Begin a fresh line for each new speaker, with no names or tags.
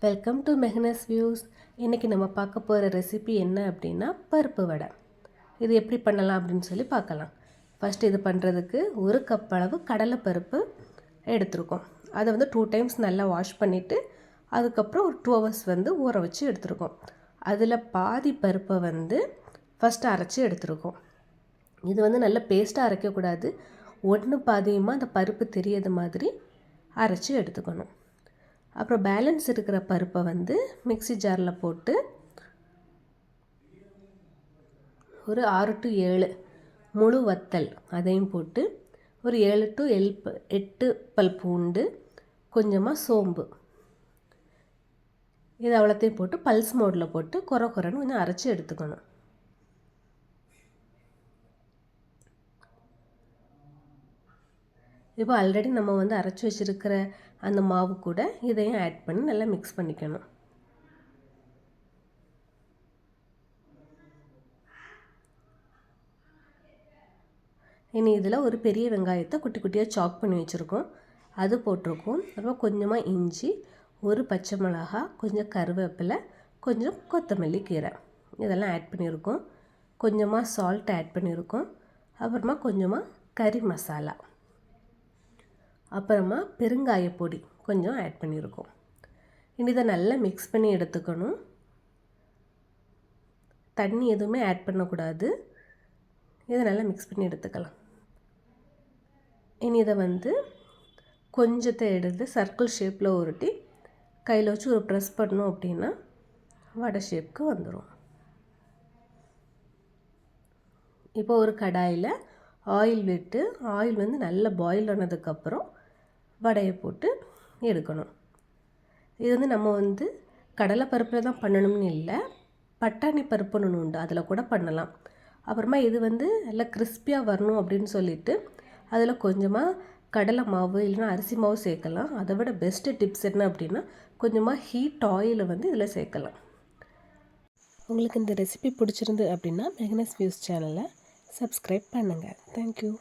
Welcome to மெஹனஸ் views. இன்றைக்கி நம்ம பார்க்க போகிற ரெசிபி என்ன அப்படின்னா பருப்பு வடை. இது எப்படி பண்ணலாம் அப்படின்னு சொல்லி பார்க்கலாம். ஃபஸ்ட்டு இது பண்ணுறதுக்கு 1 கப் அளவு கடலைப்பருப்பு எடுத்துருக்கோம். அதை வந்து 2 டைம்ஸ் நல்லா வாஷ் பண்ணிவிட்டு அதுக்கப்புறம் ஒரு 2 hours வந்து ஊற வச்சு எடுத்துருக்கோம். அதில் பாதி பருப்பை வந்து ஃபஸ்ட்டு அரைச்சி எடுத்துருக்கோம். இது வந்து நல்ல பேஸ்ட்டாக அரைக்கக்கூடாது, ஒன்று பாதியமாக அந்த பருப்பு தெரியது மாதிரி அரைச்சி எடுத்துக்கணும். அப்புறம் பேலன்ஸ் இருக்கிற பருப்பை வந்து மிக்ஸி ஜாரில் போட்டு ஒரு 6 to 7 முழு வத்தல் அதையும் போட்டு ஒரு 7 to 8 பல் பூண்டு, கொஞ்சமாக சோம்பு, இது அவ்வளோத்தையும் போட்டு பல்ஸ் மோடில் போட்டு குறைன்னு கொஞ்சம் அரைச்சி எடுத்துக்கணும். இப்போ ஆல்ரெடி நம்ம வந்து அரைச்சி வச்சுருக்கிற அந்த மாவு கூட இதையும் ஆட் பண்ணி நல்லா மிக்ஸ் பண்ணிக்கணும். இனி இதில் ஒரு பெரிய வெங்காயத்தை குட்டி குட்டியாக சாப் பண்ணி வச்சுருக்கோம், அது போட்டிருக்கோம். அப்புறம் கொஞ்சமாக இஞ்சி, ஒரு பச்சை மிளகா, கொஞ்சம் கருவேப்பிலை, கொஞ்சம் கொத்தமல்லி கீரை இதெல்லாம் ஆட் பண்ணியிருக்கோம். கொஞ்சமாக சால்ட் ஆட் பண்ணியிருக்கோம். அப்புறமா கொஞ்சமாக கறி மசாலா, அப்புறமா பெருங்காய பொடி கொஞ்சம் ஆட் பண்ணியிருக்கோம். இனி இதை நல்லா மிக்ஸ் பண்ணி எடுத்துக்கணும். தண்ணி எதுவுமே ஆட் பண்ணக்கூடாது. இதை நல்லா மிக்ஸ் பண்ணி எடுத்துக்கலாம். இனி இதை வந்து கொஞ்சத்தை எடுத்து சர்க்கிள் ஷேப்பில் உருட்டி கையில் வச்சு ஒரு ப்ரெஸ் பண்ணோம் அப்படின்னா வடை ஷேப்புக்கு வந்துடும். இப்போ ஒரு கடாயில் ஆயில் விட்டு ஆயில் வந்து நல்லா பாயில் ஆனதுக்கப்புறம் வடையை போட்டு எடுக்கணும். இது வந்து நம்ம வந்து கடலைப்பருப்பில் தான் பண்ணணும்னு இல்லை, பட்டாணி பருப்புன்னு ஒன்று உண்டு, அதில் கூட பண்ணலாம். அப்புறமா இது வந்து நல்லா கிறிஸ்பியாக வரணும் அப்படின்னு சொல்லிட்டு அதில் கொஞ்சமாக கடலை மாவு இல்லைன்னா அரிசி மாவு சேர்க்கலாம். அதை விட பெஸ்ட்டு டிப்ஸ் என்ன அப்படின்னா கொஞ்சமாக ஹீட் ஆயிலை வந்து இதில் சேர்க்கலாம். உங்களுக்கு இந்த ரெசிபி பிடிச்சிருந்து அப்படின்னா மெஹனஸ் வியூஸ் சேனலை சப்ஸ்கிரைப் பண்ணுங்கள். தேங்க்யூ.